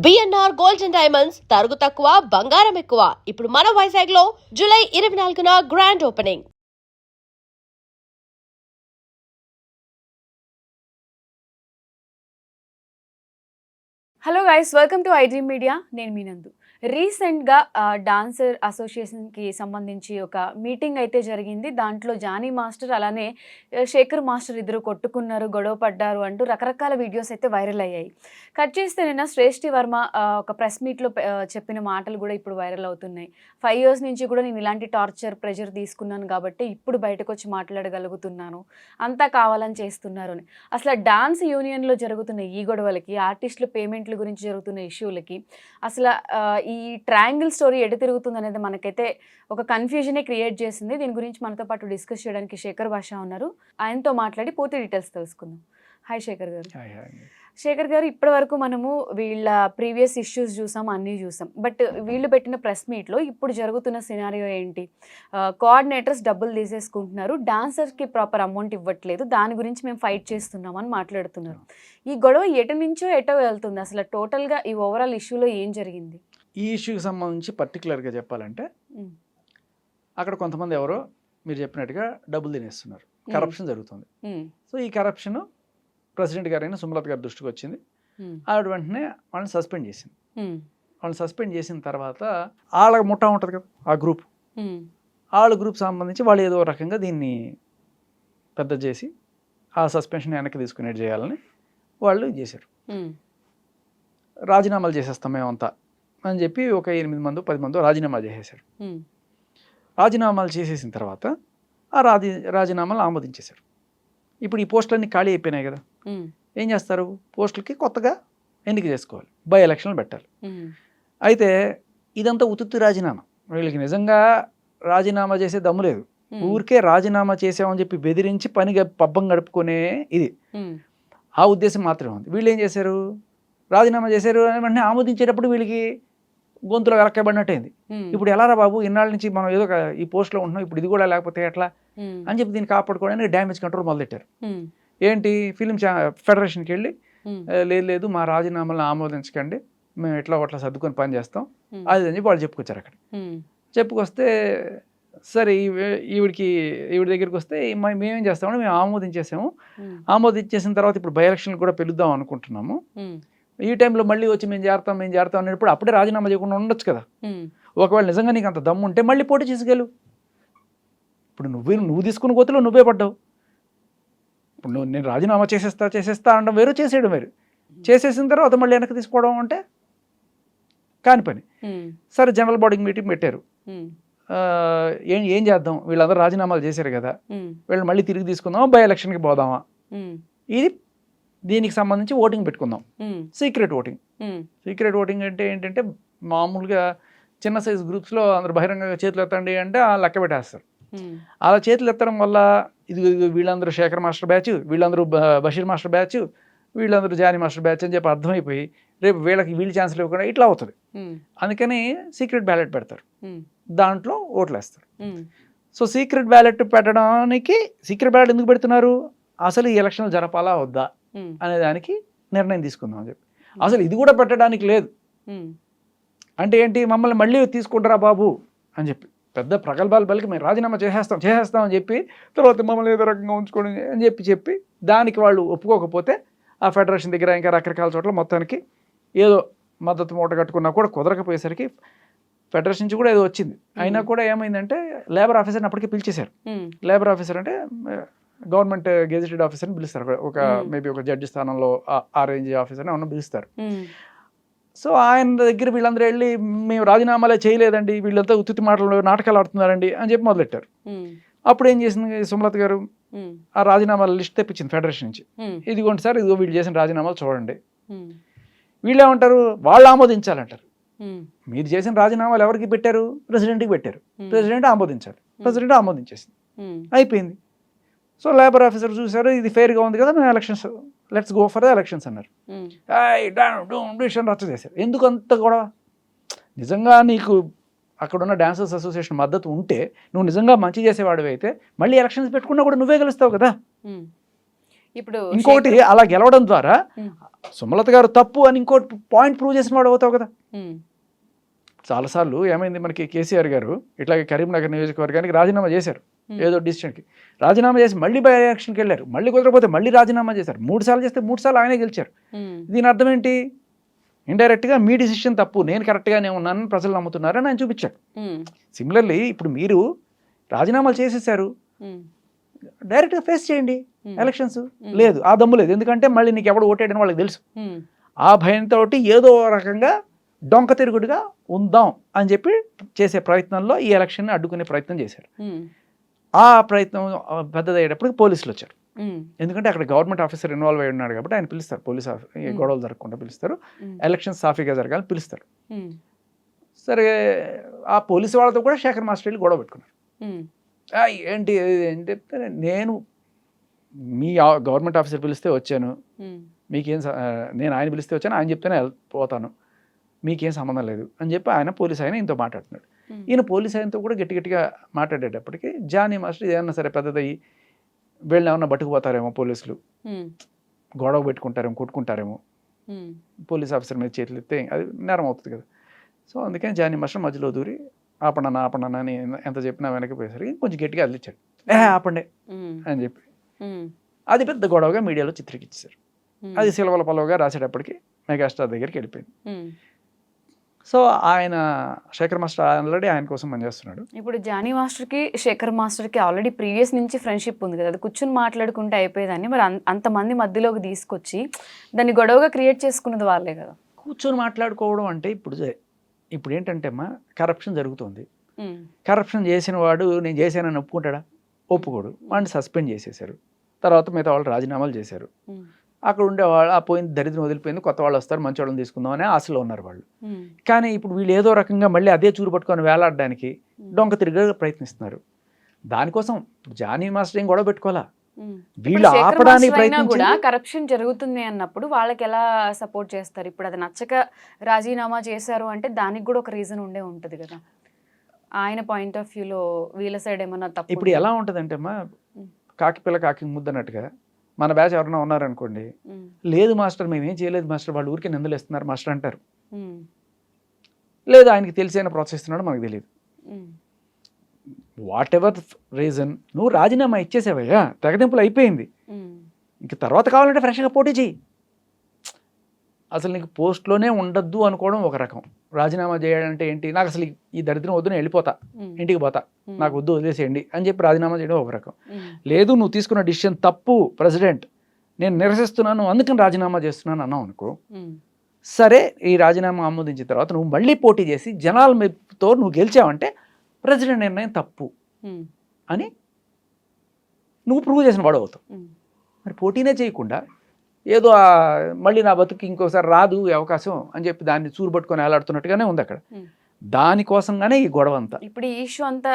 BNR gold and diamonds తరుగు తక్కువ బంగారం ఎక్కువ. ఇప్పుడు మన వైజాగ్ లో జూలై 24న grand opening. Hello guys, welcome to iDream media. నేను మీ నందు. రీసెంట్గా డాన్సర్ అసోసియేషన్కి సంబంధించి ఒక మీటింగ్ అయితే జరిగింది. దాంట్లో జానీ మాస్టర్ అలానే శేఖర్ మాస్టర్ ఇద్దరు కొట్టుకున్నారు, గొడవ పడ్డారు అంటూ రకరకాల వీడియోస్ అయితే వైరల్ అయ్యాయి. కట్ చేస్తే నిన్న శ్రేష్ఠి వర్మ ఒక ప్రెస్ మీట్లో చెప్పిన మాటలు కూడా ఇప్పుడు వైరల్ అవుతున్నాయి. 5 years నుంచి కూడా నేను ఇలాంటి టార్చర్ ప్రెషర్ తీసుకున్నాను కాబట్టి ఇప్పుడు బయటకు వచ్చి మాట్లాడగలుగుతున్నాను, అంతా కావాలని చేస్తున్నారు అని. అసలు డాన్స్ యూనియన్లో జరుగుతున్న ఈ గొడవలకి, ఆర్టిస్టుల పేమెంట్ల గురించి జరుగుతున్న ఇష్యూలకి అసలు ఈ ట్రయాంగిల్ స్టోరీ ఎటు తిరుగుతుంది అనేది మనకైతే ఒక కన్ఫ్యూజనే క్రియేట్ చేసింది. దీని గురించి మనతో పాటు డిస్కస్ చేయడానికి శేఖర్ భాష ఉన్నారు. ఆయనతో మాట్లాడి పూర్తి డీటెయిల్స్ తెలుసుకుందాం. హాయ్ శేఖర్ గారు. శేఖర్ గారు, ఇప్పటి వరకు మనము వీళ్ళ ప్రీవియస్ ఇష్యూస్ చూసాం, అన్నీ చూసాం. బట్ వీళ్ళు పెట్టిన ప్రెస్ మీట్లో ఇప్పుడు జరుగుతున్న సినారియో ఏంటి? కోఆర్డినేటర్స్ డబ్బులు తీసేసుకుంటున్నారు, డాన్సర్స్కి ప్రాపర్ అమౌంట్ ఇవ్వట్లేదు, దాని గురించి మేము ఫైట్ చేస్తున్నాం అని మాట్లాడుతున్నారు. ఈ గొడవ ఎటు నుంచో ఎటో వెళ్తుంది? అసలు టోటల్గా ఈ ఓవరాల్ ఇష్యూలో ఏం జరిగింది? ఈ ఇష్యూకి సంబంధించి పర్టికులర్గా చెప్పాలంటే అక్కడ కొంతమంది ఎవరో మీరు చెప్పినట్టుగా డబ్బులు తినేస్తున్నారు, కరప్షన్ జరుగుతుంది. సో ఈ కరప్షన్ ప్రెసిడెంట్ గారైన సుమలత గారి దృష్టికి వచ్చింది. ఆవిడ వెంటనే వాళ్ళని సస్పెండ్ చేసింది. వాళ్ళని సస్పెండ్ చేసిన తర్వాత వాళ్ళ ముఠా ఉంటుంది కదా, ఆ గ్రూప్, వాళ్ళ గ్రూప్ సంబంధించి వాళ్ళు ఏదో రకంగా దీన్ని పెద్ద చేసి ఆ సస్పెన్షన్ వెనక్కి తీసుకునేది చేయాలని వాళ్ళు చేశారు. రాజీనామాలు చేసేస్తాం మేమంతా అని చెప్పి ఒక 8 మందో 10 మందో రాజీనామా చేసేశారు. రాజీనామాలు చేసేసిన తర్వాత ఆ రాజీనామాలు ఆమోదించేశారు. ఇప్పుడు ఈ పోస్టులన్నీ ఖాళీ అయిపోయినాయి కదా, ఏం చేస్తారు? పోస్టులకి కొత్తగా ఎన్నిక చేసుకోవాలి, బై ఎలక్షన్లు పెట్టాలి. అయితే ఇదంతా ఉత్తుత్తి రాజీనామా. వీళ్ళకి నిజంగా రాజీనామా చేసే దమ్ము లేదు. ఊరికే రాజీనామా చేసామని చెప్పి బెదిరించి పబ్బం గడుపుకునే ఇది, ఆ ఉద్దేశం మాత్రమే ఉంది. వీళ్ళు ఏం చేశారు? రాజీనామా చేశారు అని వెంటనే ఆమోదించేటప్పుడు వీళ్ళకి గొంతులో వెలక్కబడినట్టయింది. ఇప్పుడు ఎలా రా బాబు, ఇన్నాళ్ళ నుంచి మనం ఏదో ఈ పోస్ట్లో ఉంటున్నాం, ఇప్పుడు ఇది కూడా లేకపోతే ఎట్లా అని చెప్పి దీన్ని కాపాడుకోవడానికి డ్యామేజ్ కంట్రోల్ మొదలెట్టారు. ఏంటి, ఫిలిం ఫెడరేషన్కి వెళ్ళి లేదు మా రాజీనామాలను ఆమోదించకండి, మేము ఎట్లా ఒకట్లా సర్దుకొని పని చేస్తాం అది అని చెప్పి వాళ్ళు చెప్పుకొచ్చారు. అక్కడ చెప్పుకొస్తే సరే ఈవిడ దగ్గరికి వస్తే మేమేం చేస్తామంటే మేము ఆమోదించేసాము, ఆమోదించేసిన తర్వాత ఇప్పుడు బై ఎలక్షన్లు కూడా పిలుద్దాం అనుకుంటున్నాము, ఈ టైంలో మళ్ళీ వచ్చి మేము చేరతాం అనేటప్పుడు అప్పుడే రాజీనామా చేయకుండా ఉండొచ్చు కదా. ఒకవేళ నిజంగా నీకు అంత దమ్ము ఉంటే మళ్ళీ పోటీ చేసుకెళ్ళు. ఇప్పుడు నువ్వు తీసుకున్న గోతులో నువ్వే పడ్డావు. ఇప్పుడు నేను రాజీనామా చేసేస్తా అనడం వేరు, చేసేయడం వేరు. చేసేసిన తర్వాత మళ్ళీ వెనక్కి తీసుకోవడం అంటే కాని పని. సరే, జనరల్ బాడీ మీటింగ్ పెట్టారు. ఏం చేద్దాం, వీళ్ళందరూ రాజీనామాలు చేశారు కదా, వీళ్ళని మళ్ళీ తిరిగి తీసుకుందామా, బై ఎలక్షన్కి పోదామా, ఇది దీనికి సంబంధించి ఓటింగ్ పెట్టుకుందాం. సీక్రెట్ ఓటింగ్ అంటే ఏంటంటే మామూలుగా చిన్న సైజ్ గ్రూప్స్లో అందరూ బహిరంగంగా చేతులు ఎత్తండి అంటే లెక్క పెట్టేస్తారు. అలా చేతులు ఎత్తడం వల్ల ఇది వీళ్ళందరూ శేఖర్ మాస్టర్ బ్యాచ్, వీళ్ళందరూ బషీర్ మాస్టర్ బ్యాచ్, వీళ్ళందరూ జానీ మాస్టర్ బ్యాచ్ అని చెప్పి అర్థమైపోయి రేపు వీళ్ళకి ఛాన్స్లు ఇవ్వకుండా ఇట్లా అవుతుంది. అందుకని సీక్రెట్ బ్యాలెట్ పెడతారు, దాంట్లో ఓట్లు వేస్తారు. సో సీక్రెట్ బ్యాలెట్ పెట్టడానికి సీక్రెట్ బ్యాలెట్ ఎందుకు పెడుతున్నారు? అసలు ఈ ఎలక్షన్లు జరపాలా వద్దా అనే దానికి నిర్ణయం తీసుకుందాం అని చెప్పి. అసలు ఇది కూడా పెట్టడానికి లేదు అంటే ఏంటి, మమ్మల్ని మళ్ళీ తీసుకుంటారా బాబు అని చెప్పి పెద్ద ప్రగల్భాలు పలికి మేము రాజీనామా చేసేస్తాం అని చెప్పి తర్వాత మమ్మల్ని ఏదో రకంగా ఉంచుకోండి అని చెప్పి దానికి వాళ్ళు ఒప్పుకోకపోతే ఆ ఫెడరేషన్ దగ్గర ఇంకా రకరకాల చోట్ల మొత్తానికి ఏదో మద్దతు మూట కట్టుకున్నా కూడా కుదరకపోయేసరికి ఫెడరేషన్ నుంచి కూడా ఏదో వచ్చింది. అయినా కూడా ఏమైందంటే లేబర్ ఆఫీసర్ని అప్పటికే పిలిచేశారు. లేబర్ ఆఫీసర్ అంటే గవర్నమెంట్ గెజిటెడ్ ఆఫీసర్ని పిలుస్తారు, ఒక మేబీ ఒక జడ్జి స్థానంలో ఆ రేంజ్ ఆఫీసర్ని ఏమన్నా పిలుస్తారు. సో ఆయన దగ్గర వీళ్ళందరూ వెళ్ళి మేము రాజీనామాలే చేయలేదండి, వీళ్ళంతా ఉత్తుత్తి మాటలు నాటకాలు ఆడుతున్నారండి అని చెప్పి మొదలెట్టారు. అప్పుడు ఏం చేసింది సుమలత గారు, ఆ రాజీనామాల లిస్ట్ తెప్పించింది ఫెడరేషన్ నుంచి. ఇదిగోండి సార్, ఇదిగో వీళ్ళు చేసిన రాజీనామాలు చూడండి. వీళ్ళు ఏమంటారు, వాళ్ళు ఆమోదించాలంటారు. మీరు చేసిన రాజీనామాలు ఎవరికి పెట్టారు? ప్రెసిడెంట్కి పెట్టారు. ప్రెసిడెంట్ ఆమోదించాలి. ప్రెసిడెంట్ ఆమోదించేసింది, అయిపోయింది. సో లేబర్ ఆఫీసర్ చూసారు, ఇది ఫెయిర్గా ఉంది కదా, మేము elections let's go for the elections అన్నారు. రచ్చ చేశారు. ఎందుకు అంత గొడవ? నిజంగా నీకు అక్కడున్న డాన్సర్స్ అసోసియేషన్ మద్దతు ఉంటే, నువ్వు నిజంగా మంచి చేసేవాడివి అయితే మళ్ళీ ఎలక్షన్స్ పెట్టుకున్నా కూడా నువ్వే గెలుస్తావు కదా. ఇప్పుడు ఇంకొకటి, అలా గెలవడం ద్వారా సుమలత గారు తప్పు అని ఇంకోటి పాయింట్ ప్రూవ్ చేసిన వాడు అవుతావు కదా. చాలాసార్లు ఏమైంది మనకి కేసీఆర్ గారు ఇట్లాగే కరీంనగర్ నియోజకవర్గానికి రాజీనామా చేశారు ఏదో డిసిషన్కి. రాజీనామా చేసి మళ్ళీ బై ఎలక్షన్కి వెళ్ళారు, మళ్ళీ కుదరకపోతే మళ్ళీ రాజీనామా చేశారు. 3 సార్లు చేస్తే 3 సార్లు ఆయనే గెలిచారు. దీని అర్థం ఏంటి? ఇండైరెక్ట్గా మీ డిసిషన్ తప్పు, నేను కరెక్ట్గానే ఉన్నానని ప్రజలు నమ్ముతున్నారని ఆయన చూపించాడు. సిమిలర్లీ ఇప్పుడు మీరు రాజీనామాలు చేసేసారు, డైరెక్ట్గా ఫేస్ చేయండి ఎలక్షన్స్. లేదు, ఆ దమ్ము లేదు. ఎందుకంటే మళ్ళీ నీకు ఎవడు ఓటేయడని వాళ్ళకి తెలుసు. ఆ భయంతో ఏదో రకంగా డొంక తిరుగుడుగా ఉందాం అని చెప్పి చేసే ప్రయత్నంలో ఈ ఎలక్షన్ని అడ్డుకునే ప్రయత్నం చేశారు. ఆ ప్రయత్నం పెద్దదయ్యేటప్పుడు పోలీసులు వచ్చారు. ఎందుకంటే అక్కడ గవర్నమెంట్ ఆఫీసర్ ఇన్వాల్వ్ అయి ఉన్నాడు కాబట్టి ఆయన పిలుస్తారు, పోలీస్ గొడవలు జరగకుండా పిలుస్తారు, ఎలక్షన్ సాఫీగా జరగాలని పిలుస్తారు. సరే, ఆ పోలీసు వాళ్ళతో కూడా శేఖర్ మాస్టర్ వెళ్ళి గొడవ పెట్టుకున్నారు. ఏంటి ఏం చెప్తే, నేను మీ గవర్నమెంట్ ఆఫీసర్ పిలిస్తే వచ్చాను, మీకేం నేను ఆయన పిలిస్తే వచ్చాను, ఆయన చెప్తేనే పోతాను, మీకేం సంబంధం లేదు అని చెప్పి ఆయన పోలీస్ ఆయన ఇంతో మాట్లాడుతున్నాడు. ఈయన పోలీస్ ఆయనతో కూడా గట్టిగా మాట్లాడేటప్పటికి జానీ మాస్టర్ ఏమన్నా సరే పెద్దదయ్యి వీళ్ళని ఏమన్నా పట్టుకుపోతారేమో, పోలీసులు గొడవ పెట్టుకుంటారేమో, కొట్టుకుంటారేమో, పోలీస్ ఆఫీసర్ మీద చేతులు ఎత్తే అది నేరం అవుతుంది కదా. సో అందుకని జానీ మాస్టర్ మధ్యలో దూరి ఆపండి అని ఎంత చెప్పినా వెనకపోయేసరికి కొంచెం గట్టిగా అదిలిచ్చాడు. ఆపండి అని చెప్పి అది పెద్ద గొడవగా మీడియాలో చిత్రీకరించారు. అది సిలవల పలవగా రాసేటప్పటికి మెగాస్టార్ దగ్గరికి వెళ్ళిపోయింది. సో ఆయన శేఖర్ మాస్టర్ ఆల్రెడీ ఆయన కోసం పనిచేస్తున్నాడు. ఇప్పుడు జానీ మాస్టర్కి శేఖర్ మాస్టర్కి ఆల్రెడీ ప్రీవియస్ నుంచి ఫ్రెండ్షిప్ ఉంది కదా, అది కూర్చొని మాట్లాడుకుంటే అయిపోయేదాన్ని. మరి అంతమంది మధ్యలోకి తీసుకొచ్చి దాన్ని గొడవగా క్రియేట్ చేసుకున్నది వాళ్ళే కదా. కూర్చొని మాట్లాడుకోవడం అంటే ఇప్పుడు ఏంటంటే అమ్మా, కరప్షన్ జరుగుతుంది. కరప్షన్ చేసిన వాడు నేను చేశానని ఒప్పుకుంటాడా? ఒప్పుకోడు. వాడిని సస్పెండ్ చేసేశారు. తర్వాత మిగతా వాళ్ళు రాజీనామాలు చేశారు. అక్కడ ఉండేవాళ్ళు ఆ పోయింది, దరిద్రం వదిలిపోయింది, కొత్త వాళ్ళు వస్తారు, మంచి వాళ్ళని తీసుకుందాం అనే ఆశలో ఉన్నారు వాళ్ళు. కానీ ఇప్పుడు వీళ్ళు ఏదో రకంగా మళ్ళీ అదే చూరు పట్టుకొని వేలాడడానికి డొంక తిరిగి ప్రయత్నిస్తున్నారు. దానికోసం జానీ మాస్టర్ ఏం గొడవ పెట్టుకోవాలా, వీళ్ళు ఆపడానికి కూడా కరప్షన్ జరుగుతుంది అన్నప్పుడు వాళ్ళకి ఎలా సపోర్ట్ చేస్తారు? ఇప్పుడు అది నచ్చక రాజీనామా చేశారు అంటే దానికి కూడా ఒక రీజన్ ఉండే ఉంటుంది కదా. ఆయన పాయింట్ ఆఫ్ వ్యూలో వీళ్ళ సైడ్ ఏమన్నా తప్పు? ఇప్పుడు ఎలా ఉంటుందంటే అమ్మా, కాకి పిల్ల కాకి ముద్దన్నట్టుగా మన బ్యాచ్ ఎవరైనా ఉన్నారనుకోండి, లేదు మాస్టర్ మేమేం చేయలేదు మాస్టర్, వాళ్ళు ఊరికే నిందలేస్తున్నారు మాస్టర్ అంటారు. లేదు ఆయనకి తెలిసి ఆయన ప్రోత్సహిస్తున్నాడు మనకు తెలియదు. వాట్ ఎవర్ రీజన్, నువ్వు రాజీనామా ఇచ్చేసావయ్యా, తెగదింపులు అయిపోయింది, ఇంక తర్వాత కావాలంటే ఫ్రెష్గా పోటీ చెయ్యి. అసలు నీకు పోస్ట్లోనే ఉండద్దు అనుకోవడం ఒక రకం. రాజీనామా చేయాలంటే ఏంటి, నాకు అసలు ఈ దరిద్రం వద్దు, నేను వెళ్ళిపోతా, ఇంటికి పోతా, నాకు వద్దు, వదిలేసేయండి అని చెప్పి రాజీనామా చేయడం ఒక రకం. లేదు నువ్వు తీసుకున్న డిసిషన్ తప్పు ప్రెసిడెంట్, నేను నిరసిస్తున్నాను అందుకని రాజీనామా చేస్తున్నాను అన్నావు అనుకో, సరే ఈ రాజీనామా ఆమోదించిన తర్వాత నువ్వు మళ్ళీ పోటీ చేసి జనాల మెప్పుతో నువ్వు గెలిచావంటే ప్రెసిడెంట్ నిర్ణయం తప్పు అని నువ్వు ప్రూవ్ చేసిన వాడు అవుతావు. మరి పోటీనే చేయకుండా ఏదో మళ్ళీ నా బతుకు ఇంకోసారి రాదు ఈ అవకాశం అని చెప్పి దాన్ని చూరుపట్టుకొని వేలాడుతున్నట్టుగానే ఉంది అక్కడ. దానికోసంగానే ఈ గొడవ అంతా, ఇప్పుడు ఈ ఇష్యూ అంతా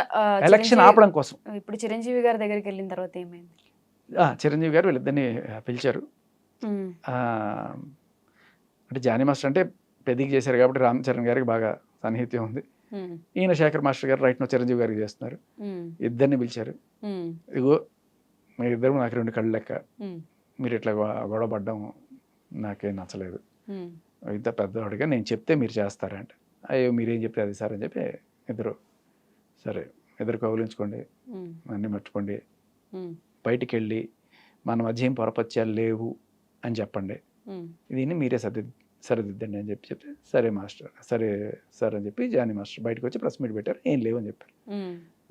ఎలక్షన్ ఆపడం కోసం. ఇప్పుడు చిరంజీవి గారి దగ్గరికి వెళ్ళిన తర్వాత ఏమైంది? చిరంజీవి గారు వీళ్ళిద్దరిని పిలిచారు. అంటే జానీ మాస్టర్ అంటే పెద్దకి చేశారు కాబట్టి రామ్ చరణ్ గారికి బాగా సన్నిహిత్యం ఉంది. ఈయన శేఖర్ మాస్టర్ గారు రైట్ నో చిరంజీవి గారికి చేస్తున్నారు. ఇద్దరిని పిలిచారు. ఇగో మీరిద్దరు నాకు 2 కళ్ళు లెక్క, మీరు ఇట్లా గొడవ పడ్డం నాకేం నచ్చలేదు, ఇంత పెద్దవాడిగా నేను చెప్తే మీరు చేస్తారంట. అయ్యో మీరేం చెప్తే అది సార్ అని చెప్పి ఇద్దరు కౌలించుకోండి, అన్నీ మర్చిపోండి, బయటికి వెళ్ళి మన మధ్య ఏం పొరపత్యాలు లేవు అని చెప్పండి, దీన్ని మీరే సరిదిద్దండి అని చెప్తే సరే మాస్టర్, సరే సార్ అని చెప్పి జానీ మాస్టర్ బయటకు వచ్చి ప్రెస్ మీట్ పెట్టారు. ఏం లేవు అని చెప్పారు.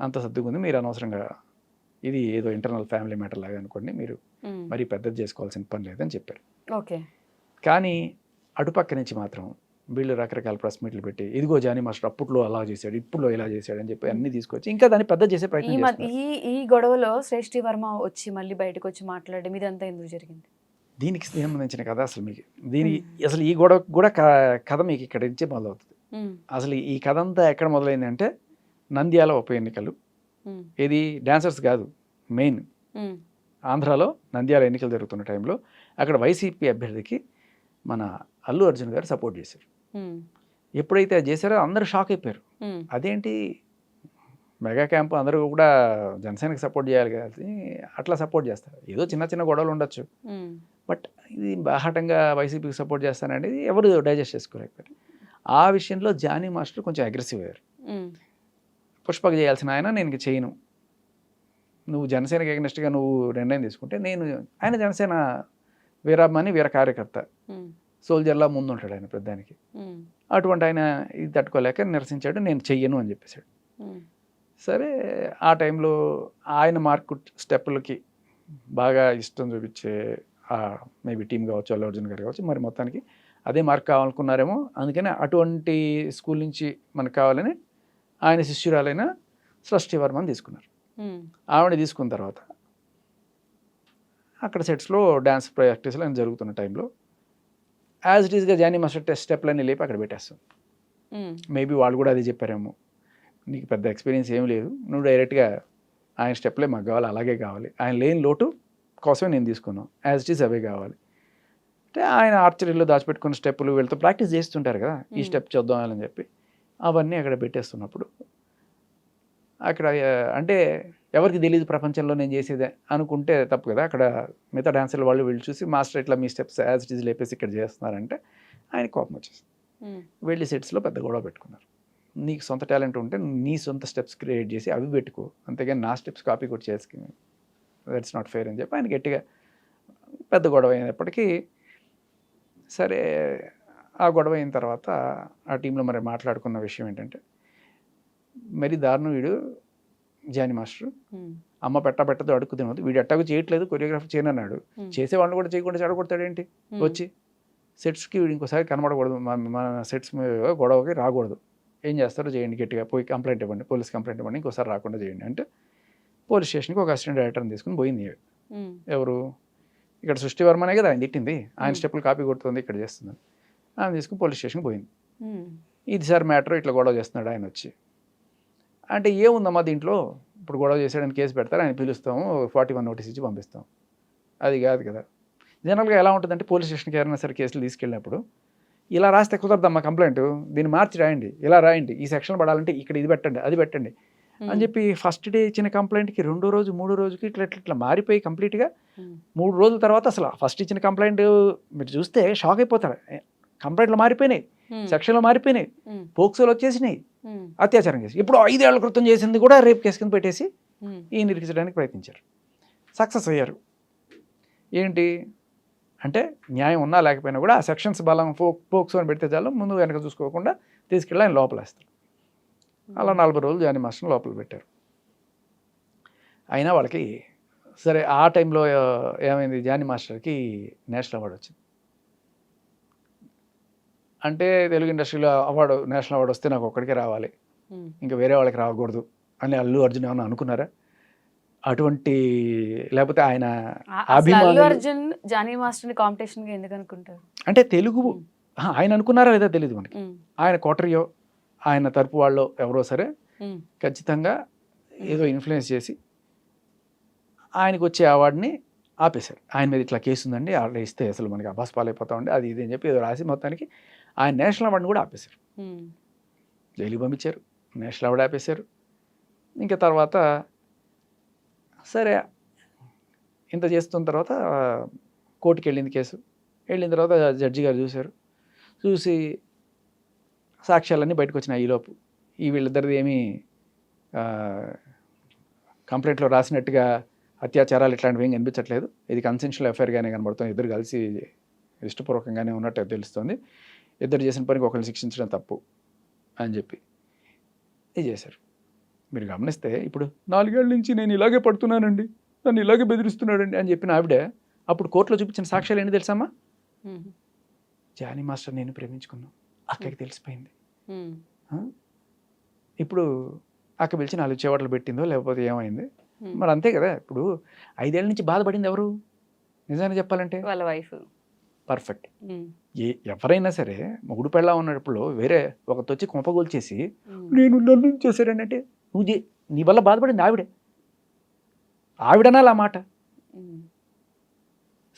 అంత సర్దుకుంది, మీరు అనవసరంగా ఇది ఏదో ఇంటర్నల్ ఫ్యామిలీ మ్యాటర్ లాగా అనుకోండి, మీరు మరీ పెద్దది చేసుకోవాల్సిన పని లేదని చెప్పారు. ఓకే. కానీ అటుపక్క నుంచి మాత్రం వీళ్ళు రకరకాల ప్రెస్ మీట్లు పెట్టి ఇదిగో జానీ మాస్టర్ అప్పట్లో అలా చేశాడు, ఇప్పుడు ఇలా చేశాడు అని చెప్పి అన్ని తీసుకొచ్చి ఇంకా దాన్ని పెద్ద చేసే ప్రయత్నం చేస్తారు. ఈ గొడవలో శ్రేష్ఠి వర్మ వచ్చి మళ్ళీ బయటకు వచ్చి మాట్లాడడం ఇదంతా ఎందుకు జరిగింది? దీనికి సంబంధించిన కథ అసలు మీకు అసలు ఈ గొడవ కూడా కథ మీకు ఇక్కడ నుంచే మొదలవుతుంది. అసలు ఈ కథ అంతా ఎక్కడ మొదలైంది అంటే నంద్యాల ఉప ఎన్నికలు. ఇది డాన్సర్స్ కాదు, మెయిన్ ఆంధ్రాలో నంద్యాల ఎన్నికలు జరుగుతున్న టైంలో అక్కడ వైసీపీ అభ్యర్థికి మన అల్లు అర్జున్ గారు సపోర్ట్ చేశారు. ఎప్పుడైతే అది చేశారో అందరూ షాక్ అయిపోయారు. అదేంటి మెగా క్యాంప్ అందరూ కూడా జనసేనకి సపోర్ట్ చేయాలి కానీ అట్లా సపోర్ట్ చేస్తారు. ఏదో చిన్న చిన్న గొడవలు ఉండొచ్చు, బట్ ఇది బాహాటంగా వైసీపీకి సపోర్ట్ చేస్తానండి ఎవరు డైజెస్ట్ చేసుకోలేకపోయారు. ఆ విషయంలో జానీ మాస్టర్ కొంచెం అగ్రెసివ్ అయ్యారు. పుష్పకు చేయాల్సిన ఆయన నేను ఇంక చేయను, నువ్వు జనసేనకి అగెనిస్ట్గా నువ్వు నిర్ణయం తీసుకుంటే నేను, ఆయన జనసేన వీరాభిమాని వీర కార్యకర్త, సోల్జర్లా ముందు ఉంటాడు ఆయన పెద్దానికి. అటువంటి ఆయన ఇది తట్టుకోలేక నిరసించాడు, నేను చెయ్యను అని చెప్పేశాడు. సరే ఆ టైంలో ఆయన మార్కు స్టెప్పులకి బాగా ఇష్టం చూపించే మేబీ టీం కావచ్చు, అల్లు అర్జున్ గారు కావచ్చు, మరి మొత్తానికి అదే మార్క్ కావాలనుకున్నారేమో. అందుకని అటువంటి స్కూల్ నుంచి మనకు కావాలని ఆయన శిష్యురాలైన సృష్టి వర్మని తీసుకున్నారు. ఆవిడ తీసుకున్న తర్వాత అక్కడ సెట్స్లో డ్యాన్స్ ప్రాక్టీస్లు అని జరుగుతున్న టైంలో యాజ్ ఇట్ ఈస్గా జానీ మాస్టర్ స్టెప్లన్నీ లేపి అక్కడ పెట్టేస్తాం. మేబీ వాళ్ళు కూడా అదే చెప్పారేమో, నీకు పెద్ద ఎక్స్పీరియన్స్ ఏం లేదు, నువ్వు డైరెక్ట్గా ఆయన స్టెప్లే మాకు కావాలి, అలాగే కావాలి, ఆయన లేని లోటు కోసమే నేను తీసుకున్నాను, యాజ్ ఇట్ ఈస్ అవే కావాలి అంటే ఆయన ఆర్చరీలో దాచిపెట్టుకున్న స్టెప్పులు వీళ్ళతో ప్రాక్టీస్ చేస్తుంటారు కదా, ఈ స్టెప్ చూద్దాం అని చెప్పి అవన్నీ అక్కడ పెట్టేస్తున్నప్పుడు అక్కడ అంటే ఎవరికి తెలియదు ప్రపంచంలో నేను చేసేదే అనుకుంటే తప్పు కదా. అక్కడ మిగతా డాన్సర్లు వాళ్ళు వీళ్ళు చూసి మాస్టర్ ఇట్లా మీ స్టెప్స్ యాజ్ ఇట్ ఈజ్ లేపేసి ఇక్కడ చేస్తున్నారంటే ఆయన కోపం వచ్చేసి వెళ్ళి సెట్స్లో పెద్ద గొడవ పెట్టుకున్నారు. నీకు సొంత టాలెంట్ ఉంటే నీ సొంత స్టెప్స్ క్రియేట్ చేసి అవి పెట్టుకో, అంతేగాని నా స్టెప్స్ కాపీ కూడా చేసుకుని దట్స్ నాట్ ఫెయిర్ అని చెప్పి ఆయన గట్టిగా పెద్ద గొడవ అయినప్పటికీ సరే. ఆ గొడవ అయిన తర్వాత ఆ టీంలో మరి మాట్లాడుకున్న విషయం ఏంటంటే, మరి దారుణం వీడు జానీ మాస్టర్, అమ్మ పెట్టదో అడుక్కు తినవద్దు, వీడు ఎట్టాగో చేయట్లేదు, కొరియోగ్రఫీ చేయనన్నాడు, చేసేవాళ్ళు కూడా చేయకుండా చెడగొడతాడేంటి, వచ్చి సెట్స్కి వీడు ఇంకోసారి కనబడకూడదు, మన సెట్స్ గొడవకి రాకూడదు, ఏం చేస్తారో చేయండి, గట్టిగా పోయి కంప్లైంట్ ఇవ్వండి, పోలీస్ కంప్లైంట్ ఇవ్వండి, ఇంకోసారి రాకుండా చేయండి అంటే పోలీస్ స్టేషన్కి ఒక అసిస్టెంట్ డైరెక్టర్ని తీసుకుని పోయింది. ఎవరు, ఇక్కడ సృష్టి వర్మనే కదా ఆయన తిట్టింది, ఆయన స్టెప్పులు కాపీ కొడుతుంది ఇక్కడ చేస్తుంది, ఆయన తీసుకుని పోలీస్ స్టేషన్కి పోయింది. ఇది సార్ మ్యాటర్, ఇట్లా గొడవ చేస్తున్నాడు ఆయన వచ్చి అంటే ఏముందమ్మా దీంట్లో, ఇప్పుడు గొడవ చేసాడని కేసు పెడతారు, ఆయన పిలుస్తాము 41 నోటీస్ ఇచ్చి పంపిస్తాం, అది కాదు కదా. జనరల్గా ఎలా ఉంటుందంటే పోలీస్ స్టేషన్కి ఎవరైనా సరే కేసులు తీసుకెళ్ళినప్పుడు ఇలా రాస్తే కుదరదమ్మా కంప్లైంట్, దీన్ని మార్చి రాయండి, ఇలా రాయండి, ఈ సెక్షన్ పడాలంటే ఇక్కడ ఇది పెట్టండి అది పెట్టండి అని చెప్పి ఫస్ట్ డే ఇచ్చిన కంప్లైంట్కి రెండో రోజు మూడో రోజుకి ఇట్లా మారిపోయి కంప్లీట్గా 3 రోజుల తర్వాత అసలు ఫస్ట్ ఇచ్చిన కంప్లైంట్ మీరు చూస్తే షాక్ అయిపోతారు, కంప్లైంట్లు మారిపోయినాయి, సెక్షన్లు మారిపోయినాయి, పోక్సోలు వచ్చేసినాయి, అత్యాచారం కేసు ఇప్పుడు 5 ఏళ్ల క్రితం చేసింది కూడా రేప్ కేసు కింద పెట్టేసి ఈ నిరికించడానికి ప్రయత్నించారు, సక్సెస్ అయ్యారు. ఏంటి అంటే న్యాయం ఉన్నా లేకపోయినా కూడా ఆ సెక్షన్స్ బలం పోక్సో అని పెడితే చాలు, ముందు వెనక చూసుకోకుండా తీసుకెళ్ళి ఆయన లోపలేస్తారు. అలా 40 రోజులు జానీ మాస్టర్ని లోపల పెట్టారు. అయినా వాళ్ళకి సరే ఆ టైంలో ఏమైంది, జానీ మాస్టర్కి నేషనల్ అవార్డు వచ్చింది. అంటే తెలుగు ఇండస్ట్రీలో అవార్డు, నేషనల్ అవార్డు వస్తే నాకు ఒక్కడికే రావాలి, ఇంకా వేరే వాళ్ళకి రాకూడదు అని అల్లు అర్జున్ ఏమన్నా అనుకున్నారా? అటువంటి లేకపోతే ఆయన అల్లు అర్జున్ జానీ మాస్టర్ని కాంపిటీషన్గా ఎందుకు అనుకుంటారు అంటే తెలుగు ఆయన అనుకున్నారా లేదా తెలియదు మనకి. ఆయన కోటరియో ఆయన తరపు వాళ్ళు ఎవరో సరే ఖచ్చితంగా ఏదో ఇన్ఫ్లుయెన్స్ చేసి ఆయనకు వచ్చే అవార్డుని ఆపేశారు. ఆయన మీద ఇట్లా కేసు ఉందండి, అలా ఇస్తే అసలు మనకి అబాస్ పాలైపోతామండి, అది ఇది అని చెప్పి ఏదో రాసి మొత్తానికి ఆయన నేషనల్ అవార్డుని కూడా ఆపేశారు, జైలుకి పంపించారు, నేషనల్ అవార్డు ఆపేశారు. ఇంకా తర్వాత సరే ఇంత చేస్తున్న తర్వాత కోర్టుకి వెళ్ళింది కేసు. వెళ్ళిన తర్వాత జడ్జి గారు చూశారు, చూసి సాక్ష్యాలన్నీ బయటకు వచ్చినాయి. ఈలోపు ఈ వీళ్ళిద్దరిది ఏమీ కంప్లైంట్లో రాసినట్టుగా అత్యాచారాలు ఇట్లాంటివి ఏం కనిపించట్లేదు, ఇది కన్సెన్షువల్ అఫైర్గానే కనబడుతుంది, ఇద్దరు కలిసి ఇష్టపూర్వకంగానే ఉన్నట్టు తెలుస్తుంది, ఇద్దరు చేసిన పనికి ఒకరిని శిక్షించడం తప్పు అని చెప్పి ఇది చేశారు. మీరు గమనిస్తే ఇప్పుడు 4 ఏళ్ళ నుంచి నేను ఇలాగే పడుతున్నానండి, నన్ను ఇలాగే బెదిరిస్తున్నాడండి అని చెప్పిన ఆవిడ అప్పుడు కోర్టులో చూపించిన సాక్ష్యాలు ఏంటి తెలుసమ్మా, జానీ మాస్టర్ నేను ప్రేమించుకున్నాను, అక్కడికి తెలిసిపోయింది. ఇప్పుడు అక్క పిలిచి 4 చేవట్లు పెట్టిందో లేకపోతే ఏమైంది మరి అంతే కదా. ఇప్పుడు 5 ఏళ్ళ నుంచి బాధపడింది ఎవరు, నిజాన్ని చెప్పాలంటే వాళ్ళ వైఫ్. పర్ఫెక్ట్. ఎవరైనా సరే మొగుడు పెళ్ళా ఉన్నప్పుడు వేరే ఒకటి వచ్చి కొంపగోల్చేసి నేను నన్ను చేశాడని అంటే నువ్వు నీ వల్ల బాధపడింది ఆవిడనా ఆ మాట.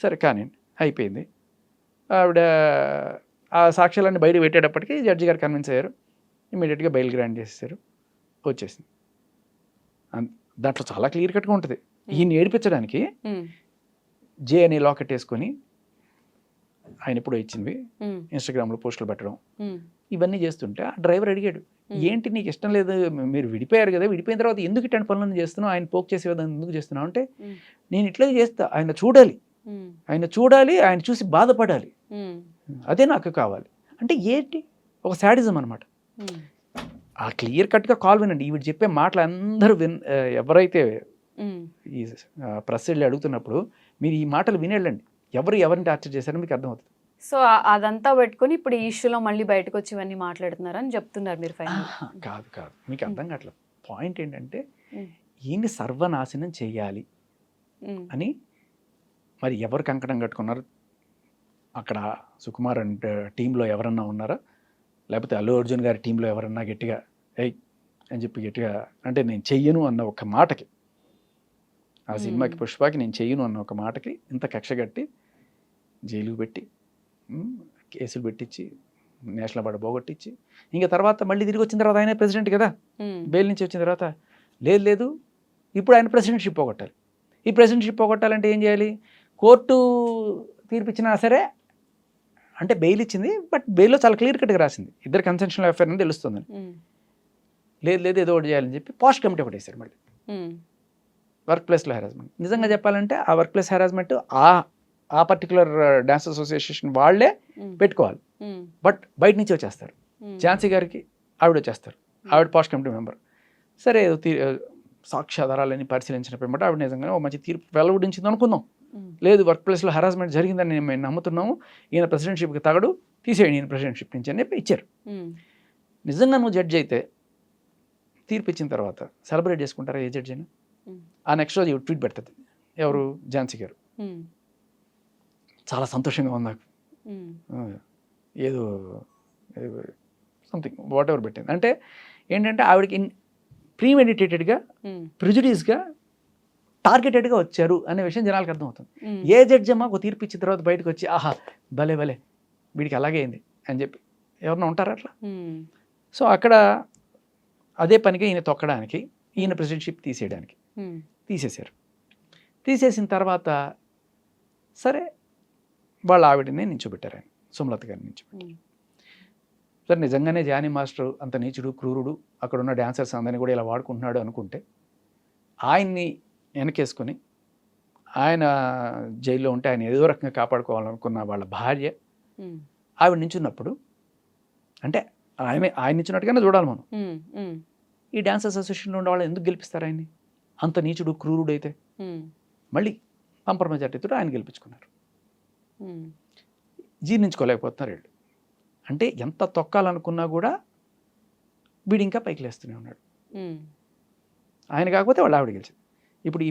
సరే కానీ అయిపోయింది. ఆవిడ ఆ సాక్ష్యాలన్నీ బయట పెట్టేటప్పటికి జడ్జి గారు కన్విన్స్ అయ్యారు, ఇమీడియట్గా బెయిల్ గ్రాంట్ చేసేసారు, వచ్చేసింది. దాంట్లో చాలా క్లియర్ కట్గా ఉంటుంది. ఈయన ఏడిపించడానికి ఉమ్, జే అని లాకెట్ వేసుకొని ఆయన ఎప్పుడో ఇచ్చినవి ఇన్స్టాగ్రామ్లో పోస్టులు పెట్టడం ఉమ్, ఇవన్నీ చేస్తుంటే ఆ డ్రైవర్ అడిగాడు, ఏంటి నీకు ఇష్టం లేదు, మీరు విడిపోయారు కదా, విడిపోయిన తర్వాత ఎందుకు ఇట్లాంటి పనులను చేస్తున్నావు, ఆయన పోక్ చేసే విధంగా ఎందుకు చేస్తున్నావు అంటే, ఉమ్, నేను ఇట్లా చేస్తా, ఆయన చూడాలి, ఉమ్, ఆయన చూసి బాధపడాలి, ఉమ్, అదే నాకు కావాలి అంటే ఏంటి, ఒక శాడిజం అనమాట. ఉమ్, ఆ క్లియర్ కట్గా కాల్ వినండి. ఈవిడ చెప్పే మాటలు అందరూ ఎవరైతే ఉమ్, ఈ ప్రెస్ వెళ్ళి అడుగుతున్నప్పుడు మీరు ఈ మాటలు వినేళ్ళండి, ఎవరిని టార్చర్ చేశారో మీకు అర్థమవుతుంది. సో అదంతా పెట్టుకొని ఇప్పుడు ఈ ఇష్యూలో మళ్ళీ బయటకు వచ్చి ఇవన్నీ మాట్లాడుతున్నారని చెప్తున్నారు మీరు ఫైనల్. కాదు మీకు అర్థం కావట్లేదు. పాయింట్ ఏంటంటే ఉమ్, ఈయన్ని సర్వనాశనం చేయాలి ఉమ్, అని మరి ఎవరు కంకణం కట్టుకున్నారు, అక్కడ సుకుమార్ అండ్ టీంలో ఎవరన్నా ఉన్నారా, లేకపోతే అల్లు అర్జున్ గారి టీంలో ఎవరన్నా గట్టిగా ఏయ్ అని చెప్పి గట్టిగా అంటే నేను చెయ్యను అన్న ఒక మాటకి, ఆ సినిమాకి పుష్పకి నేను చెయ్యను అన్న ఒక మాటకి ఇంత కక్ష కట్టి జైలుకు పెట్టి కేసులు పెట్టించి నేషనల్ అవార్డు పోగొట్టించి ఇంకా తర్వాత మళ్ళీ తిరిగి వచ్చిన తర్వాత ఆయన ప్రెసిడెంట్ కదా, ఉమ్, బెయిల్ నుంచి వచ్చిన తర్వాత లేదు ఇప్పుడు ఆయన ప్రెసిడెంట్షిప్ పోగొట్టాలి. ఈ ప్రెసిడెంట్షిప్ పోగొట్టాలంటే ఏం చేయాలి, కోర్టు తీర్పిచ్చినా సరే అంటే బెయిల్ ఇచ్చింది, బట్ బెయిల్లో చాలా క్లియర్ కట్గా రాసింది ఇద్దరు కన్సెన్షనల్ అఫేర్ అని తెలుస్తుందని, ఉమ్, లేదు ఏదో ఒకటి చేయాలని చెప్పి పాస్ట్ కమిటీ ఒకటి వేశారు మళ్ళీ, ఉమ్, వర్క్ ప్లేస్లో హెరాస్మెంట్. నిజంగా చెప్పాలంటే ఆ వర్క్ ప్లేస్ హెరాస్మెంట్ ఆ పర్టికులర్ డాన్స్ అసోసియేషన్ వాళ్ళే ఉమ్, పెట్టుకోవాలి, ఉమ్, బట్ బయట నుంచి వచ్చేస్తారు. ఉమ్, ఝాన్సీ గారికి ఆవిడ వచ్చేస్తారు, ఆవిడ పాస్ట్ కమిటీ మెంబర్. సరే ఏదో సాక్ష్యాధారాలని పరిశీలించిన పిమ్మట ఆవిడ నిజంగానే ఒక మంచి తీర్పు వెలువడించింది అనుకుందాం. ఉమ్, లేదు వర్క్ ప్లేస్లో హెరాస్మెంట్ జరిగిందని మేము నమ్ముతున్నాము, ఈయన ప్రెసిడెంట్షిప్కి తగడు, తీసేయండి ఈయన ప్రెసిడెంట్షిప్ నుంచి అని చెప్పి ఇచ్చారు. ఉమ్, నిజంగా నువ్వు జడ్జి అయితే తీర్పు ఇచ్చిన తర్వాత సెలబ్రేట్ చేసుకుంటారా ఏ జడ్జి అయినా? ఉమ్, ఆ నెక్స్ట్ రోజు ట్వీట్ పెడుతుంది ఎవరు, ఝాన్సీ గారు, ఉమ్, చాలా సంతోషంగా ఉంది నాకు, ఉమ్, ఏదో సంథింగ్ వాట్ ఎవర్ పెట్టింది అంటే ఏంటంటే ఆవిడకి ప్రీమెడిటేటెడ్గా ఉమ్, ప్రిజుడీస్గా టార్గెటెడ్గా వచ్చారు అనే విషయం జనాలకు అర్థమవుతుంది. ఉమ్, ఏ జడ్జి అమ్మా ఒక తీర్పు ఇచ్చిన తర్వాత బయటకు వచ్చి ఆహా భలే వీడికి అలాగే అయింది అని చెప్పి ఎవరన్నా ఉంటారా అట్లా? ఉమ్, సో అక్కడ అదే పనిగా ఈయన తొక్కడానికి, ఈయన ప్రెసిడెంట్షిప్ తీసేయడానికి ఉమ్, తీసేశారు. తీసేసిన తర్వాత సరే వాళ్ళ ఆవిడని నించోబెట్టారు, ఆయన సుమలత గారిని నించోబెట్టారు. ఉమ్, సరే నిజంగానే జానీ మాస్టర్ అంత నీచుడు క్రూరుడు, అక్కడ ఉన్న డాన్సర్స్ అందరినీ కూడా ఇలా వాడుకుంటున్నాడు అనుకుంటే ఆయన్ని వెనకేసుకొని ఆయన జైల్లో ఉంటే ఆయన ఏదో రకంగా కాపాడుకోవాలనుకున్న వాళ్ళ భార్య ఉమ్, ఆవిడ నించున్నప్పుడు అంటే ఆయన నించున్నట్టుగానే చూడాలి మనం. ఉమ్, ఉమ్, ఈ డాన్స్ అసోసియేషన్లో ఉన్న వాళ్ళు ఎందుకు గెలిపిస్తారు ఆయన్ని, అంత నీచుడు క్రూరుడు అయితే? ఉమ్, మళ్ళీ పంపర్ మెజార్టీతో ఆయన గెలిపించుకున్నారు. ఉమ్, జీర్ణించుకోలేకపోతున్నారు వీళ్ళు. అంటే ఎంత తొక్కాలనుకున్నా కూడా వీడు ఇంకా పైకి లేస్తూనే ఉన్నాడు. ఉమ్, ఆయన కాకపోతే వాళ్ళు ఆవిడ గెలిచింది. ఇప్పుడు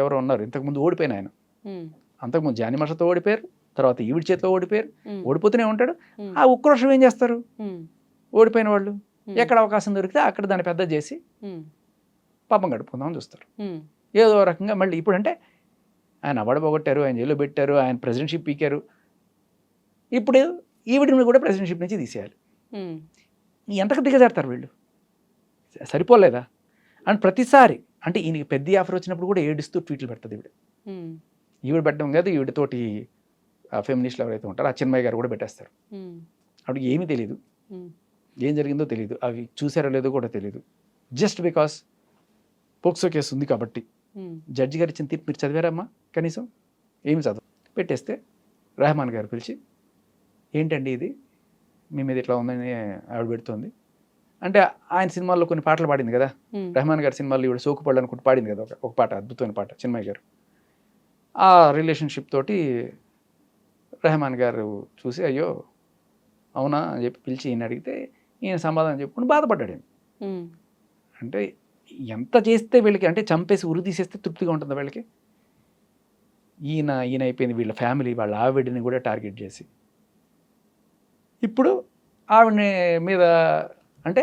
ఎవరో ఉన్నారు ఇంతకుముందు ఓడిపోయిన ఆయన, ఉమ్, అంతకుముందు జానీ మాస్టర్తో ఓడిపోయారు, తర్వాత ఈవిడ చేతిలో ఓడిపోయారు, ఉమ్, ఓడిపోతూనే ఉంటాడు. ఉమ్, ఆ ఉక్రోషం ఏం చేస్తారు ఉమ్, ఓడిపోయిన వాళ్ళు, ఉమ్, ఎక్కడ అవకాశం దొరికితే అక్కడ దాన్ని పెద్ద చేసి ఉమ్, పాపం గడుపుకుందామని చూస్తారు. ఉమ్, ఏదో రకంగా మళ్ళీ ఇప్పుడు అంటే ఆయన అవార్డు పోగొట్టారు, ఆయన జైల్లో పెట్టారు, ఆయన ప్రెసిడెంట్షిప్ పీకారు, ఇప్పుడు ఈవిడిని కూడా ప్రెసిడెంట్షిప్ నుంచి తీసేయాలి. ఉమ్, ఎంతకు దిగజారుతారు వీళ్ళు, సరిపోలేదా? అండ్ ప్రతిసారి అంటే ఈయనకి పెద్ద ఆఫర్ వచ్చినప్పుడు కూడా ఏడుస్తూ ట్వీట్లు పెడుతుంది ఉమ్, ఈవిడ పెట్టడం కాదు, ఈవిడతోటి ఫెమినిస్టులు ఎవరైతే ఉంటారో ఆ చిన్మయ్య గారు కూడా పెట్టేస్తారు. ఉమ్, అప్పుడు ఏమీ తెలియదు, ఉమ్, ఏం జరిగిందో తెలియదు, అవి చూసారో లేదో కూడా తెలియదు, జస్ట్ బికాస్ పోక్సో కేసు ఉంది కాబట్టి. ఉమ్, జడ్జి గారు ఇచ్చిన తీర్పు మీరు చదివారమ్మా? కనీసం ఏమి చదువు పెట్టేస్తే రెహమాన్ గారు పిలిచి ఏంటండి ఇది మీ మీద ఇట్లా ఉందని ఆవిడ పెడుతోంది అంటే, ఆయన సినిమాల్లో కొన్ని పాటలు పాడింది కదా, ఉమ్, రెహమాన్ గారి సినిమాల్లో ఈవిడ సోకుపళ్ళు అనుకుంటూ పాడింది కదా ఒక పాట, అద్భుతమైన పాట చిన్మయ్య గారు. ఆ రిలేషన్షిప్ తోటి రెహమాన్ గారు చూసి అయ్యో అవునా అని చెప్పి పిలిచి ఈయన అడిగితే ఈయన సమాధానం చెప్పుకుని బాధపడ్డాడు. ఉమ్, అంటే ఎంత చేస్తే వీళ్ళకి అంటే చంపేసి ఉరి తీసేస్తే తృప్తిగా ఉంటుందా వీళ్ళకి? ఈయన అయిపోయింది, వీళ్ళ ఫ్యామిలీ వాళ్ళ ఆవిడని కూడా టార్గెట్ చేసి ఇప్పుడు ఆవిడ మీద అంటే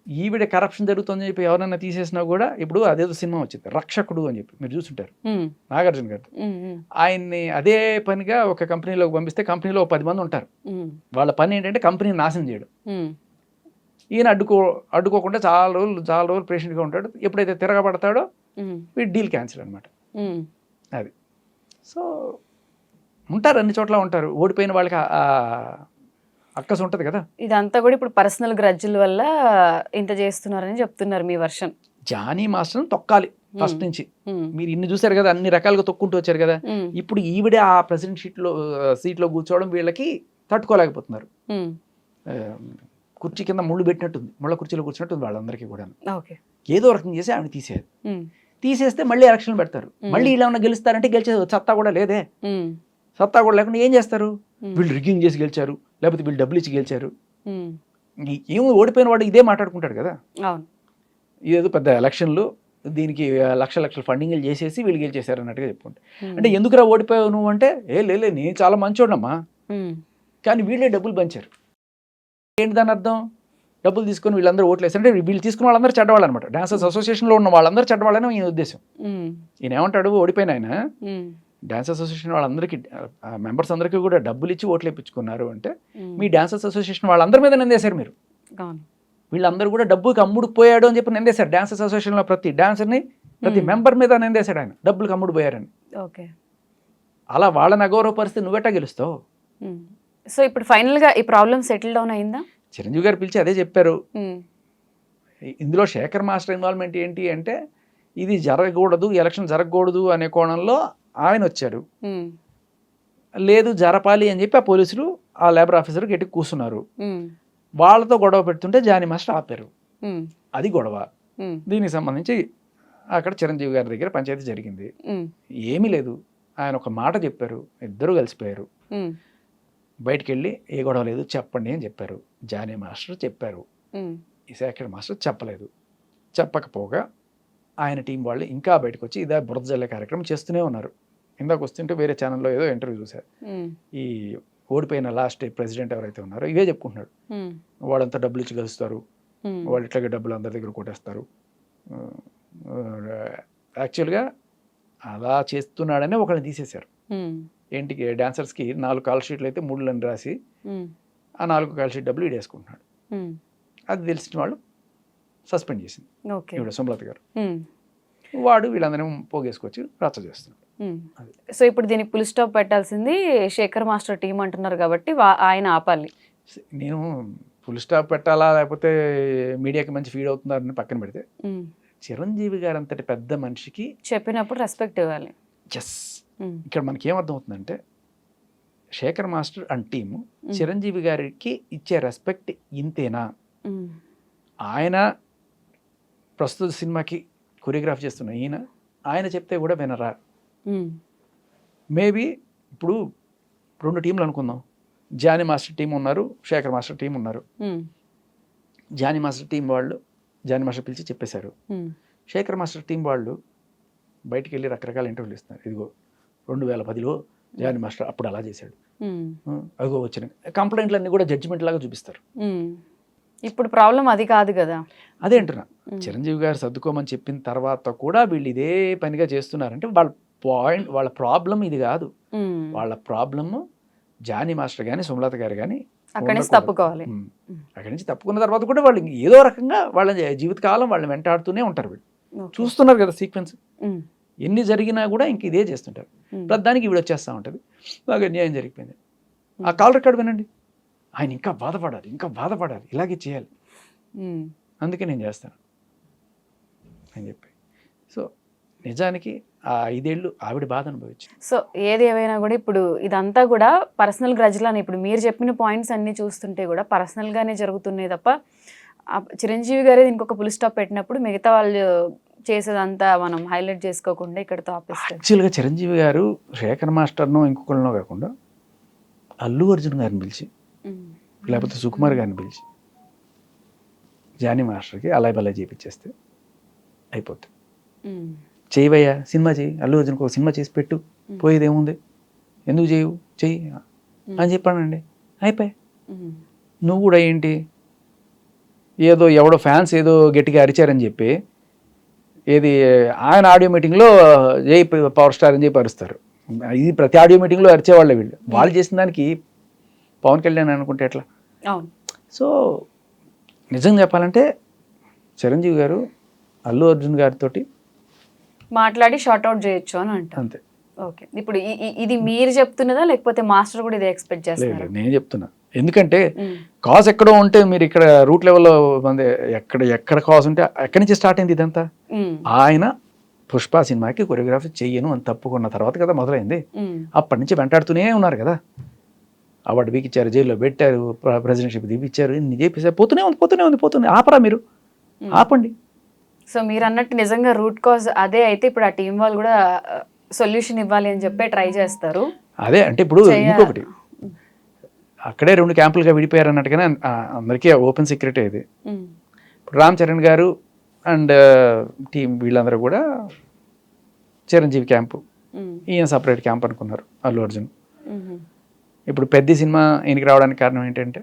ఈవిడ కరప్షన్ జరుగుతుందని చెప్పి ఎవరైనా తీసేసినా కూడా ఇప్పుడు అదేదో సినిమా వచ్చింది రక్షకుడు అని చెప్పి మీరు చూసుంటారు, ఉమ్, నాగార్జున గారు. ఉమ్, ఉమ్, ఆయన్ని అదే పనిగా ఒక కంపెనీలోకి పంపిస్తే కంపెనీలో 10 మంది ఉంటారు, ఉమ్, వాళ్ళ పని ఏంటంటే కంపెనీని నాశనం చేయడం. ఉమ్, ఈయన అడ్డుకోకుండా చాలా రోజులు పేషెంట్గా ఉంటాడు. ఎప్పుడైతే తిరగబడతాడో వీడి డీల్ క్యాన్సిల్ అనమాట. అది సో ఉంటారు, అన్ని చోట్ల ఉంటారు. ఓడిపోయిన వాళ్ళకి అక్కసు ఉంటుంది కదా. ఇదంతా కూడా ఇప్పుడు పర్సనల్ గ్రడ్జుల వల్ల ఇంత చేస్తున్నారని చెప్తున్నారు మీ వర్షన్. జానీ మాస్టర్ని తొక్కాలి ఫస్ట్ నుంచి. మీరు ఇన్ని చూసారు కదా, అన్ని రకాలుగా తొక్కుంటూ వచ్చారు కదా. ఇప్పుడు ఈవిడే ఆ ప్రెసిడెంట్ సీట్లో కూర్చోవడం వీళ్ళకి తట్టుకోలేకపోతున్నారు. కుర్చీ కింద ముళ్ళు పెట్టినట్టుంది, ముళ్ళ కుర్చీలో కూర్చున్నట్టుంది వాళ్ళందరికీ కూడా. ఏదో రకం చేసి ఆవిడ తీసేస్తే మళ్ళీ ఎలక్షన్లు పెడతారు. మళ్ళీ ఇలా ఉన్న గెలుస్తారంటే గెలిచే సత్తా కూడా లేదే. సత్తా కూడా లేకుండా ఏం చేస్తారు? వీళ్ళు రిగ్గింగ్ చేసి గెలిచారు, లేకపోతే వీళ్ళు డబ్బులు ఇచ్చి గెలిచారు. ఏమో ఓడిపోయిన వాడు ఇదే మాట్లాడుకుంటాడు కదా. ఇదేదో పెద్ద ఎలక్షన్లు, దీనికి లక్షల ఫండింగ్లు చేసేసి వీళ్ళు గెలిచేశారు అన్నట్టుగా చెప్పుకుంటారు. అంటే ఎందుకురా ఓడిపోయావు నువ్వు అంటే, లే నేను చాలా మంచోడమ్మా, కానీ వీళ్ళే డబ్బులు పంచారు. ఏంటి దాని అర్థం? డబ్బులు తీసుకొని వీళ్ళందరూ ఓట్లు వేస్తారు అంటే వీళ్ళు తీసుకున్న వాళ్ళందరూ చెడ్డవాళ్ళు అనమాట. డాన్సర్స్ అసోసియేషన్లో ఉన్న వాళ్ళందరూ చెడ్డవాళ్ళని ఈయన ఉద్దేశం. ఈయన ఏమంటాడు, ఓడిపోయిన ఆయన డాన్స్ అసోసియేషన్ వాళ్ళందరికీ మెంబర్స్ అందరికీ కూడా డబ్బులు ఇచ్చి ఓట్లు వేయించుకున్నారు అంటే మీ డాన్సర్స్ అసోసియేషన్ వాళ్ళందరి మీద నిందేశారు మీరు. వీళ్ళందరూ కూడా డబ్బుకి అమ్ముడు పోయాడు అని చెప్పి నిందేశారు. డాన్సర్స్ అసోసియేషన్లో ప్రతి డాన్సర్ని, ప్రతి మెంబర్ మీద నిందేశాడు ఆయన, డబ్బులకు అమ్ముడు పోయారని. అలా వాళ్ళని అగౌరవపరిస్తే నువ్వెట్టా గెలుస్తావు? సో ఇప్పుడు ఫైనల్గా ఈ ప్రాబ్లం సెటిల్ డౌన్ అయిందా? చిరంజీవి గారు పిలిచి అదే చెప్పారు. ఇందులో శేఖర్ మాస్టర్ ఇన్వాల్వ్మెంట్ ఏంటి అంటే, ఇది జరగకూడదు, ఎలక్షన్ జరగకూడదు అనే కోణంలో ఆయన వచ్చారు. లేదు జరపాలి అని చెప్పి ఆ పోలీసులు ఆ లేబర్ ఆఫీసర్ గట్టి కూర్చున్నారు. వాళ్ళతో గొడవ పెడుతుంటే జానీ మాస్టర్ ఆపారు. అది గొడవ. దీనికి సంబంధించి అక్కడ చిరంజీవి గారి దగ్గర పంచాయతీ జరిగింది. ఏమీ లేదు, ఆయన ఒక మాట చెప్పారు, ఇద్దరు కలిసిపోయారు. బయటికి వెళ్ళి ఏ గొడవ లేదు చెప్పండి అని చెప్పారు. జానీ మాస్టర్ చెప్పారు, ఈ శేఖర్ మాస్టర్ చెప్పలేదు. చెప్పకపోగా ఆయన టీం వాళ్ళు ఇంకా బయటకు వచ్చి ఇదే బురద జల్లే కార్యక్రమం చేస్తూనే ఉన్నారు. ఇందాక వస్తుంటే వేరే ఛానల్లో ఏదో ఇంటర్వ్యూ చూశారు. ఈ ఓడిపోయిన లాస్ట్ ప్రెసిడెంట్ ఎవరైతే ఉన్నారో ఇవే చెప్పుకుంటున్నాడు, వాళ్ళంతా డబ్బులు ఇచ్చి కలుస్తారు, వాళ్ళు ఇట్లాగే డబ్బులు అందరి దగ్గర కొట్టేస్తారు. యాక్చువల్గా అలా చేస్తున్నాడనే ఒకళ్ళని తీసేశారు. ఏంటి, డాన్సర్స్కి 4 కాల్ షీట్లు అయితే 3 రాసి ఆ 4 కాల్ షీట్ డబ్బులు ఈడేసుకుంటున్నాడు. అది తెలిసిన వాళ్ళు సస్పెండ్ చేసింది ఇప్పుడు సుమలత గారు. వాడు వీళ్ళందరం పోగేసుకొచ్చి రచ్చ చేస్తున్నాడు. సో ఇప్పుడు దీనికి ఫుల్ స్టాప్ పెట్టాల్సింది శేఖర్ మాస్టర్ టీం అంటున్నారు కాబట్టి ఆయన ఆపాలి. నేను ఫుల్ స్టాప్ పెట్టాలా లేకపోతే మీడియాకి మంచి ఫీడ్ అవుతున్నారని పక్కన పెడితే, చిరంజీవి గారు అంతటి పెద్ద మనిషికి చెప్పినప్పుడు రెస్పెక్ట్ ఇవ్వాలి. ఇక్కడ మనకి ఏమర్థం అవుతుందంటే, Shekhar master and team Chiranjeevi గారికి ఇచ్చే రెస్పెక్ట్ ఇంతేనా? ఆయన ప్రస్తుత సినిమాకి కొరియోగ్రాఫ్ చేస్తున్న ఆయన చెప్తే కూడా వినరా? మేబీ ఇప్పుడు 2 టీంలు అనుకుందాం. జానీ మాస్టర్ టీం ఉన్నారు, శేఖర్ మాస్టర్ టీం ఉన్నారు. జానీ మాస్టర్ టీం వాళ్ళు జానీ మాస్టర్ పిలిచి చెప్పేశారు. శేఖర్ మాస్టర్ టీం వాళ్ళు బయటికి వెళ్ళి రకరకాల ఇంటర్వ్యూలు ఇస్తున్నారు. ఇదిగో 2010లో జానీ మాస్టర్ అప్పుడు అలా చేశాడు, అదిగో వచ్చిన కంప్లైంట్లన్నీ కూడా జడ్జిమెంట్ లాగా చూపిస్తారు. ఇప్పుడు ప్రాబ్లం అది కాదు కదా. అదే అంటున్నా, చిరంజీవి గారు సర్దుకోమని చెప్పిన తర్వాత కూడా వీళ్ళు ఇదే పనిగా చేస్తున్నారంటే వాళ్ళ ప్రాబ్లం ఇది కాదు. వాళ్ళ ప్రాబ్లమ్ జానీ మాస్టర్ కానీ సుమలత గారు కానీ అక్కడి నుంచి తప్పుకోవాలి. అక్కడి నుంచి తప్పుకున్న తర్వాత కూడా వాళ్ళు ఏదో రకంగా వాళ్ళ జీవితకాలం వాళ్ళని వెంటాడుతూనే ఉంటారు. వీళ్ళు చూస్తున్నారు కదా సీక్వెన్స్, ఎన్ని జరిగినా కూడా ఇంక ఇదే చేస్తుంటారు. ప్రతిదానికి వీడు వచ్చేస్తూ ఉంటుంది, బాగా అన్యాయం జరిగిపోయింది. ఆ కాల్ రికార్డ్ వినండి, ఆయన ఇంకా బాధపడాలి, ఇలాగే చేయాలి, అందుకే నేను చేస్తాను అని చెప్పి. సో నిజానికి ఆ 5 ఏళ్ళు ఆవిడ బాధ అనుభవించింది. సో ఏది ఏమైనా కూడా ఇప్పుడు ఇదంతా కూడా పర్సనల్ గ్రజ్లని, ఇప్పుడు మీరు చెప్పిన పాయింట్స్ అన్నీ చూస్తుంటే కూడా పర్సనల్గానే జరుగుతున్నాయి తప్ప చిరంజీవి గారే ఇంకొక ఫుల్ స్టాప్ పెట్టినప్పుడు మిగతా వాళ్ళు చేసేదంతా మనం హైలైట్ చేసుకోకుండా ఇక్కడతో ఆపేస్తారు. యాక్చువల్గా చిరంజీవి గారు శేఖర్ మాస్టర్నో ఇంకొకరినో కాకుండా అల్లు అర్జున్ గారిని పిలిచి లేకపోతే సుకుమార్ గారిని పిలిచి జానీ మాస్టర్కి అలాయ్ బలాయ్ చేయించేస్తే అయిపోతుంది. చేయవయ్యా, సినిమా చేయి, అల్లు అర్జున్కి ఒక సినిమా చేసి పెట్టు, పోయేది ఏముంది, ఎందుకు చెయ్యి అని చెప్పానండి, అయిపోయి. నువ్వు కూడా ఏంటి, ఏదో ఎవడో ఫ్యాన్స్ ఏదో గట్టిగా అరిచారని చెప్పి ఏది ఆయన ఆడియో మీటింగ్లో జై పవర్ స్టార్ అని చెప్పి అరుస్తారు. ఇది ప్రతి ఆడియో మీటింగ్లో అరిచేవాళ్ళే వీళ్ళు. వాళ్ళు చేసిన దానికి పవన్ కళ్యాణ్ అనుకుంటే ఎట్లా? అవును. సో నిజం చెప్పాలంటే చిరంజీవి గారు అల్లు అర్జున్ గారితో మాట్లాడి షార్ట్ అవుట్ చేయొచ్చు అని అంటారు. అంతే. ఓకే, ఇప్పుడు ఇది మీరు చెప్తున్నదా లేకపోతే మాస్టర్ కూడా ఇది ఎక్స్పెక్ట్ లేదు చేస్తున్నారు? నేను చెప్తున్నా. ఎందుకంటే కాజ్ ఎక్కడో ఉంటే మీరు ఇక్కడ రూట్ లెవెల్లో మంది ఎక్కడ కాజ్ ఉంటే ఎక్కడి నుంచి స్టార్ట్ అయింది ఇదంతా. ఆయన పుష్ప సినిమాకి కొరియోగ్రఫీ చెయ్యను అని తప్పుకున్న తర్వాత కదా మొదలైంది. అప్పటి నుంచి వెంటాడుతూనే ఉన్నారు కదా. అవార్డు బీకిచ్చారు, జైల్లో పెట్టారు, ప్రెసిడెంట్షిప్ తీపిచ్చారు, ఇన్ని చేపిస్తారు. పోతూనే ఆపరా మీరు, ఆపండి. సో మీరు అన్నట్టు నిజంగా రూట్ కాజ్ అదే అయితే ఇప్పుడు ఆ టీం వాళ్ళు కూడా సొల్యూషన్ ఇవ్వాలి అని చెప్పి ట్రై చేస్తారు. అదే అంటే ఇప్పుడు ఇంకొకటి అక్కడే 2 క్యాంపులుగా విడిపోయారు అన్నట్టుగానే అందరికీ ఓపెన్ సీక్రెట్ ఇది. ఇప్పుడు రామ్ చరణ్ గారు అండ్ టీం వీళ్ళందరూ కూడా చిరంజీవి క్యాంపు, ఈయన సపరేట్ క్యాంప్ అనుకున్నారు అల్లు అర్జున్. ఇప్పుడు పెద్ద సినిమా ఈయనకి రావడానికి కారణం ఏంటంటే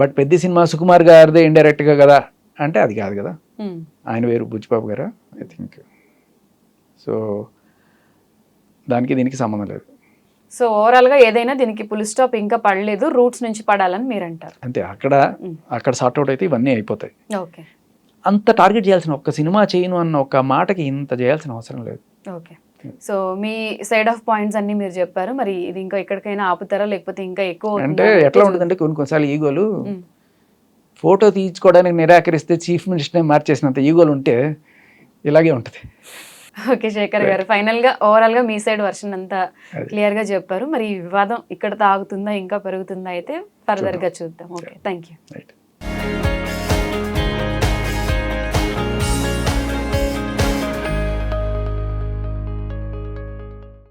బట్ పెద్ద సినిమా సుకుమార్ గారిదే ఇండైరెక్ట్గా కదా అంటే అది కాదు కదా. ఆయన వేరు, బుజ్జిబాబు గారు ఐ థింక్. సో దానికి దీనికి సంబంధం లేదు. సో ఓవరాల్గా ఏదైనా దీనికి ఫుల్ స్టాప్ ఇంకా పడలేదు, రూట్స్ నుంచి పడాలని మీరు అంటారు. అంతే, అక్కడ సార్ట్అవుట్ అయితే ఇవన్నీ అయిపోతాయి. ఓకే, అంత టార్గెట్ చేయాల్సిన, ఒక్క సినిమా చేయను అన్న ఒక మాటకి ఇంత చేయాల్సిన అవసరం లేదు. Okay, so me side of points అన్ని మీరు చెప్పారు. మరి ఇది ఇంకా ఎక్కడికైనా ఆపుతారా లేకపోతే ఇంకా ఎక్కువ అంటే ఎట్లా ఉంటుందంటే కొన్నిసార్లు ఈగోలు ఫోటో తీయించుకోవడానికి నిరాకరిస్తే చీఫ్ మినిస్టర్నే మార్చేసినంత ఈగోలు ఉంటే ఇలాగే ఉంటుంది. ఓకే శేఖర్ గారు, ఫైనల్ గా ఓవరాల్ గా మీ సైడ్ వర్షన్ అంతా క్లియర్ గా చెప్పారు. మరి ఈ వివాదం ఇక్కడ తాగుతుందా ఇంకా పెరుగుతుందా అయితే ఫర్దర్ గా చూద్దాం. Okay, thank you.